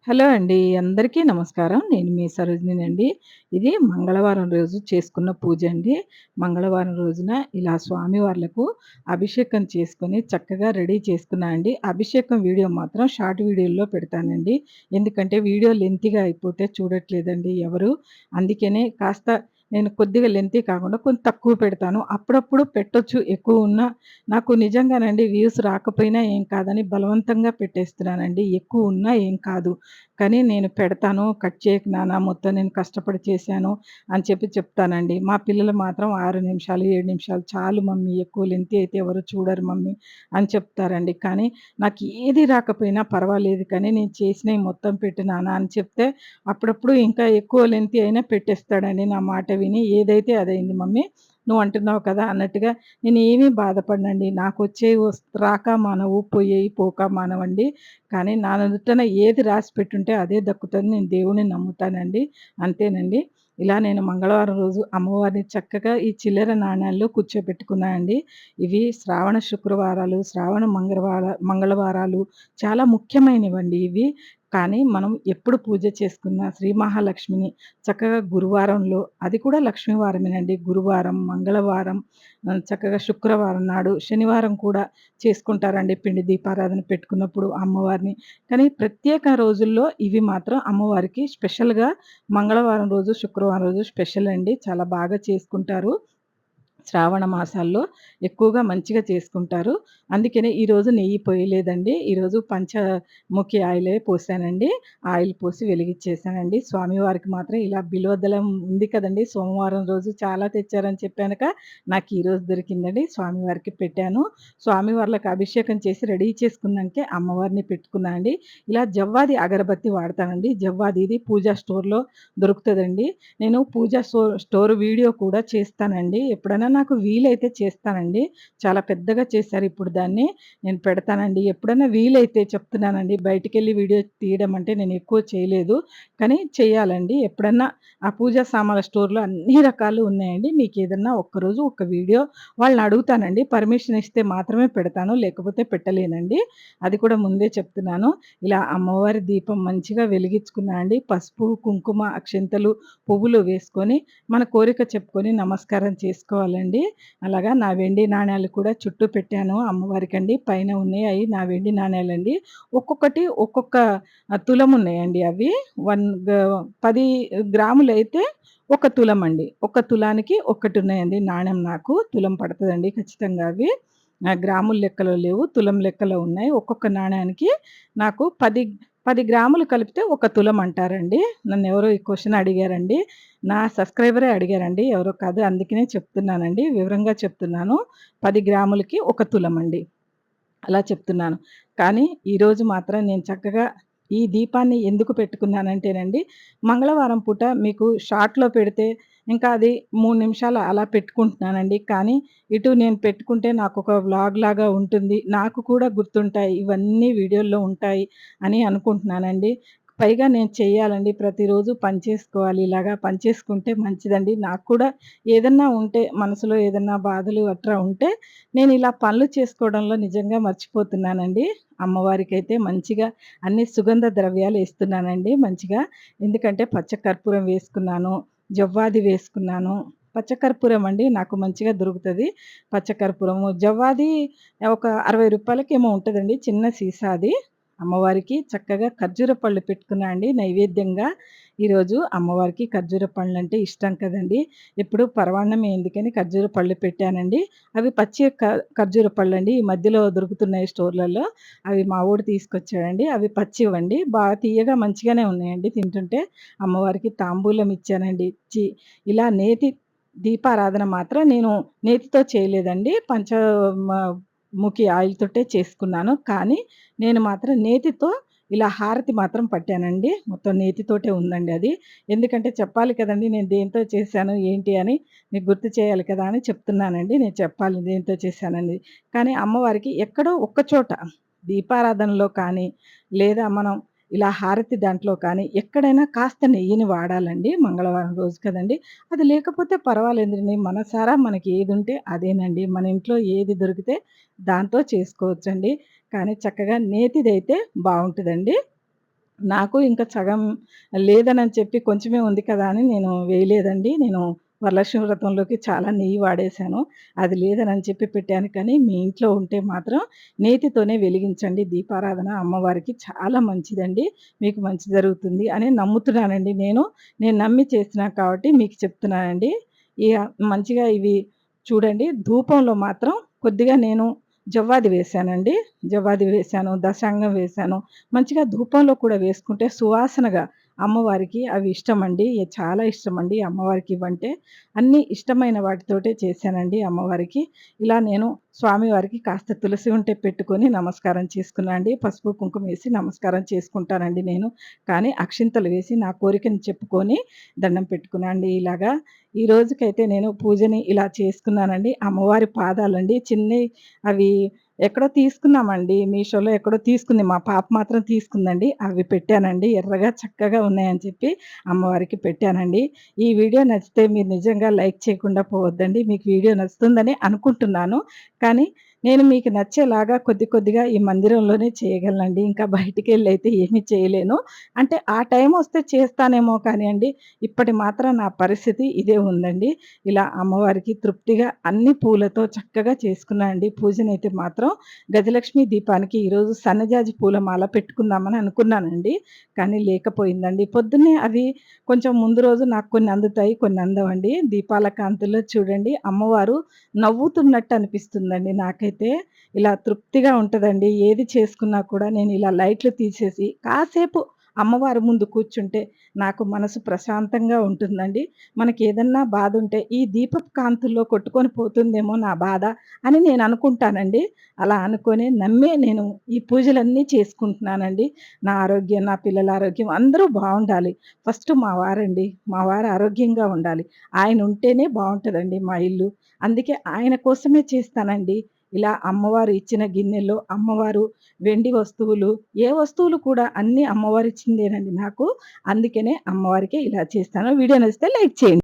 Hello అండి. అందరికీ నమస్కారం. నేను మీ సరోజినినండి. ఇది మంగళవారం రోజు చేసుకున్న పూజ అండి. మంగళవారం రోజున ఇలా స్వామివార్లకు అభిషేకం చేసుకొని చక్కగా రెడీ చేసుకున్నా అండి. అభిషేకం వీడియో మాత్రం షార్ట్ వీడియోలో పెడతానండి. ఎందుకంటే వీడియో లెంతీగా అయిపోతే చూడట్లేదండి ఎవరు. అందుకనే కాస్త నేను కొద్దిగా లెంతీ కాకుండా కొంచెం తక్కువ పెడతాను. అప్పుడప్పుడు పెట్టొచ్చు ఎక్కువ ఉన్నా నాకు నిజంగానండి వ్యూస్ రాకపోయినా ఏం కాదని బలవంతంగా పెట్టేస్తున్నానండి. ఎక్కువ ఉన్నా ఏం కాదు. కానీ నేను పెడతాను. కట్ చేయకు నాన్న మొత్తం నేను కష్టపడి చేశాను అని చెప్తానండి. మా పిల్లలు మాత్రం 6 నిమిషాలు, 7 నిమిషాలు చాలు మమ్మీ ఎక్కువ లెంతీ అయితే ఎవరు చూడరు మమ్మీ అని చెప్తారండి. కానీ నాకు ఏది రాకపోయినా పర్వాలేదు కానీ నేను చేసినయి మొత్తం పెట్టు నాన్న అని చెప్తే అప్పుడప్పుడు ఇంకా ఎక్కువ లెంతీ అయినా పెట్టేస్తాడండి నా మాట విని. ఏదైతే అదైంది మమ్మీ నువ్వు అంటున్నావు కదా అన్నట్టుగా నేనేమీ బాధపడనండి. నాకొచ్చేవి రాక మానవు, పోయేయి పోక మానవండి. కానీ నా నుదుటన ఏది రాసి పెట్టుంటే అదే దక్కుతది. నేను దేవుడిని నమ్ముతానండి. అంతేనండి. ఇలా నేను మంగళవారం రోజు అమ్మవారిని చక్కగా ఈ చిల్లర నాణాల్లో కూర్చోబెట్టుకున్నా అండి. ఇవి శ్రావణ శుక్రవారాలు, శ్రావణ మంగళవారాలు చాలా ముఖ్యమైనవండి ఇవి. కానీ మనం ఎప్పుడు పూజ చేసుకున్నా శ్రీ మహాలక్ష్మిని చక్కగా గురువారంలో అది కూడా లక్ష్మీ వారమేనండి. గురువారం, మంగళవారం చక్కగా శుక్రవారం నాడు, శనివారం కూడా చేసుకుంటారండి పిండి దీపారాధన పెట్టుకున్నప్పుడు అమ్మవారిని. కానీ ప్రత్యేక రోజుల్లో ఇవి మాత్రం అమ్మవారికి స్పెషల్‌గా మంగళవారం రోజు, శుక్రవారం రోజు స్పెషల్ అండి. చాలా బాగా చేసుకుంటారు. శ్రావణ మాసాల్లో ఎక్కువగా మంచిగా చేసుకుంటారు. అందుకనే ఈరోజు నెయ్యి పోయలేదండి. ఈరోజు పంచముఖి ఆయిలే పోసానండి. ఆయిల్ పోసి వెలిగిచ్చేసానండి. స్వామివారికి మాత్రం ఇలా బిల్వదళం ఉంది కదండీ! సోమవారం రోజు చాలా తెచ్చారని చెప్పానుగా, నాకు ఈరోజు దొరికిందండి. స్వామివారికి పెట్టాను. స్వామివార్లకు అభిషేకం చేసి రెడీ చేసుకున్నాకే అమ్మవారిని పెట్టుకున్నా అండి. ఇలా జవ్వాది అగరబత్తి వాడతానండి. జవ్వాది ఇది పూజా స్టోర్‌లో దొరుకుతదండి. నేను పూజా స్టోర్ వీడియో కూడా చేస్తానండి. ఎప్పుడైనా నాకు వీలైతే చేస్తానండి. చాలా పెద్దగా చేశారు ఇప్పుడు దాన్ని. నేను పెడతానండి. ఎప్పుడైనా వీలైతే చెప్తున్నానండి. బయటికెళ్ళి వీడియో తీయడం అంటే నేను ఎక్కువ చేయలేదు. కానీ చేయాలండి. ఎప్పుడన్నా ఆ పూజా సామాన్ల స్టోర్‌లో అన్ని రకాలు ఉన్నాయండి. మీకేదన్నా ఒక్కరోజు ఒక వీడియో వాళ్ళని అడుగుతానండి. పర్మిషన్ ఇస్తే మాత్రమే పెడతాను. లేకపోతే పెట్టలేనండి. అది కూడా ముందే చెప్తున్నాను. ఇలా అమ్మవారి దీపం మంచిగా వెలిగించుకున్నా అండి. పసుపు, కుంకుమ, అక్షింతలు, పువ్వులు వేసుకొని మన కోరిక చెప్పుకొని నమస్కారం చేసుకోవాలండి. అలాగా నా వెండి నాణేలు కూడా చుట్టూ పెట్టాను అమ్మవారికండి. పైన ఉన్నాయి అయి నా వెండి నాణేలండి. ఒక్కొక్కటి ఒక్కొక్క తులం ఉన్నాయండి అవి. 10 గ్రాములైతే ఒక తులమండి. ఒక తులానికి ఒక్కటున్నాయండి నాణెం నాకు. తులం పడతదండి ఖచ్చితంగా అవి. గ్రాముల లెక్కలో లేవు. తులం లెక్కలో ఉన్నాయి. ఒక్కొక్క నాణానికి నాకు 10 గ్రాములు కలిపితే ఒక తులం అంటారండి. నన్నెవరో ఈ క్వెషన్ అడిగారండి. నా సబ్‌స్క్రైబరే అడిగారండి. ఎవరో కాదు. అందుకనే చెప్తున్నానండి. వివరంగా చెప్తున్నాను. 10 గ్రాములకి ఒక తులమండి. అలా చెప్తున్నాను. కానీ ఈరోజు మాత్రం నేను చక్కగా ఈ దీపాన్ని ఎందుకు పెట్టుకున్నానంటేనండి, మంగళవారం పూట మీకు షార్ట్‌లో పెడితే ఇంకా అది 3 నిమిషాలు అలా పెట్టుకుంటున్నానండి. కానీ ఇటు నేను పెట్టుకుంటే నాకొక వ్లాగ్ లాగా ఉంటుంది. నాకు కూడా గుర్తుంటాయి. ఇవన్నీ వీడియోల్లో ఉంటాయి అని అనుకుంటున్నానండి. పైగా నేను చెయ్యాలండి. ప్రతిరోజు పని చేసుకోవాలి. ఇలాగా పని చేసుకుంటే మంచిదండి. నాకు కూడా ఏదన్నా ఉంటే మనసులో ఏదన్నా బాధలు అట్రా ఉంటే నేనిలా పనులు చేసుకోవడంలో నిజంగా మర్చిపోతున్నానండి. అమ్మవారికైతే మంచిగా అన్ని సుగంధ ద్రవ్యాలేస్తున్నానండి మంచిగా. ఎందుకంటే పచ్చకర్పూరం వేసుకున్నాను, జవ్వాది వేసుకున్నాను. పచ్చకర్పూరం అండి నాకు మంచిగా దొరుకుతది. పచ్చకర్పూరము, జవ్వాది ఒక రూ. 60కేమో ఉంటదండి. చిన్న సీసా అది. అమ్మవారికి చక్కగా ఖర్జూర పళ్ళు పెట్టుకున్నా అండి నైవేద్యంగా. ఈరోజు అమ్మవారికి ఖర్జూర పండ్లంటే ఇష్టం కదండీ! ఎప్పుడు పరమాన్నమే ఎందుకని ఖర్జూర పళ్ళు పెట్టానండి. అవి పచ్చి ఖర్జూర పళ్ళండి. ఈ మధ్యలో దొరుకుతున్నాయి స్టోర్‌లలో. అవి మా వోడు తీసుకొచ్చాడండి. అవి పచ్చివండి. బాగా తియ్యగా మంచిగానే ఉన్నాయండి తింటుంటే. అమ్మవారికి తాంబూలం ఇచ్చానండి. ఇలా నేతి దీపారాధన మాత్రం నేను నేతితో చేయలేదండి. మ ముఖి ఆయిల్ తోటే చేసుకున్నాను. కానీ నేను మాత్రం నేతితో ఇలా హారతి మాత్రం పట్టానండి. మొత్తం నేతితోటే ఉందండి అది. ఎందుకంటే చెప్పాలి కదండీ! నేను దేనితో చేశాను, ఏంటి అని మీకు గుర్తు చేయాలి కదా! అని చెప్తున్నానండి. నేను చెప్పాలి దేనితో చేశానని. కానీ అమ్మవారికి ఎక్కడో ఒక్క చోట దీపారాధనలో కానీ, లేదా మనం ఇలా హారతి దాంట్లో కానీ ఎక్కడైనా కాస్త నెయ్యిని వాడాలండి. మంగళవారం రోజు కదండీ! అది లేకపోతే పర్వాలేదండి. మనసారా మనకి ఏదుంటే అదేనండి. మన ఇంట్లో ఏది దొరికితే దాంతో చేసుకోవచ్చండి. కానీ చక్కగా నేతిదైతే బావుంటదండి. నాకు ఇంకా సగం లేదనని చెప్పి కొంచెమే ఉంది కదా అని నేను వేయలేదండి. నేను వరలక్ష్మి వ్రతంలోకి చాలా నెయ్యి వాడేశాను. అది లేదనని చెప్పి పెట్టాను కానీ, మీ ఇంట్లో ఉంటే మాత్రం నేతితోనే వెలిగించండి దీపారాధన. అమ్మవారికి చాలా మంచిదండి. మీకు మంచి జరుగుతుంది అని నమ్ముతున్నానండి నేను. నేను నమ్మి చేస్తున్నా కాబట్టి మీకు చెప్తున్నానండి. ఇగ మంచిగా ఇవి చూడండి ధూపంలో మాత్రం కొద్దిగా నేను జవ్వాది వేశానండి. జవ్వాది వేశాను, దశాంగం వేశాను. మంచిగా ధూపంలో కూడా వేసుకుంటే సువాసనగా అమ్మవారికి అవి ఇష్టమండి. చాలా ఇష్టమండి అమ్మవారికి ఇవంటే. అన్నీ ఇష్టమైన వాటితోటే చేశానండి అమ్మవారికి. ఇలా నేను స్వామివారికి కాస్త తులసి ఉంటే పెట్టుకొని నమస్కారం చేసుకున్నా అండి. పసుపు, కుంకుమ ఏసి నమస్కారం చేసుకుంటానండి నేను. కానీ అక్షింతలు వేసి నా కోరికని చెప్పుకొని దండం పెట్టుకున్నా అండి ఇలాగా. ఈ రోజుకైతే నేను పూజని ఇలా చేసుకున్నానండి. అమ్మవారి పాదాలండి చిన్నయి అవి ఎక్కడో తీసుకున్నామండి. మీషోలో ఎక్కడో తీసుకుంది. మా పాప మాత్రం తీసుకుందండి. అవి పెట్టానండి. ఎర్రగా చక్కగా ఉన్నాయని చెప్పి అమ్మవారికి పెట్టానండి. ఈ వీడియో నచ్చితే మీరు నిజంగా లైక్ చేయకుండా పోవద్దండి. మీకు వీడియో నచ్చుతుందని అనుకుంటున్నాను. కానీ నేను మీకు నచ్చేలాగా కొద్ది కొద్దిగా ఈ మందిరంలోనే చేయగలనండి. ఇంకా బయటికెళ్ళైతే ఏమీ చేయలేను. అంటే ఆ టైమొస్తే చేస్తానేమో కానియండి, ఇప్పటి మాత్రం నా పరిస్థితి ఇదే ఉందండి. ఇలా అమ్మవారికి తృప్తిగా అన్ని పూలతో చక్కగా చేసుకున్నా అండి. పూజనైతే మాత్రం గజలక్ష్మి దీపానికి ఈరోజు సన్నజాజి పూల మాల పెట్టుకుందామని అనుకున్నానండి. కానీ లేకపోయిందండి. పొద్దున్నే అవి కొంచెం ముందు రోజు నాకు కొన్ని అందుతాయి, కొన్ని అందవండి. దీపాల కాంతుల్లో చూడండి అమ్మవారు నవ్వుతున్నట్టు అనిపిస్తుందండి నాకైతే. ఇలా తృప్తిగా ఉంటదండి. ఏది చేసుకున్నా కూడా నేను ఇలా లైట్లు తీసేసి కాసేపు అమ్మవారి ముందు కూర్చుంటే నాకు మనసు ప్రశాంతంగా ఉంటుందండి. మనకేదన్నా బాధుంటే ఈ దీపపు కాంతుల్లో కొట్టుకొని పోతుందేమో నా బాధ అని నేను అనుకుంటానండి. అలా అనుకోని నమ్మే నేను ఈ పూజలన్నీ చేసుకుంటున్నానండి. నా ఆరోగ్యం, నా పిల్లల ఆరోగ్యం అందరూ బావుండాలి. ఫస్ట్ మా వారండి. మా వారు ఆరోగ్యంగా ఉండాలి. ఆయన ఉంటేనే బావుంటదండి మా ఇల్లు. అందుకే ఆయన కోసమే చేస్తానండి. ఇలా అమ్మవారు ఇచ్చిన గిన్నెలో అమ్మవారు వెండి వస్తువులు, ఏ వస్తువులు కూడా అన్నీ అమ్మవారిచ్చిందేనండి నాకు. అందుకనే అమ్మవారికే ఇలా చేస్తాను. వీడియో నచ్చితే లైక్ చేయండి.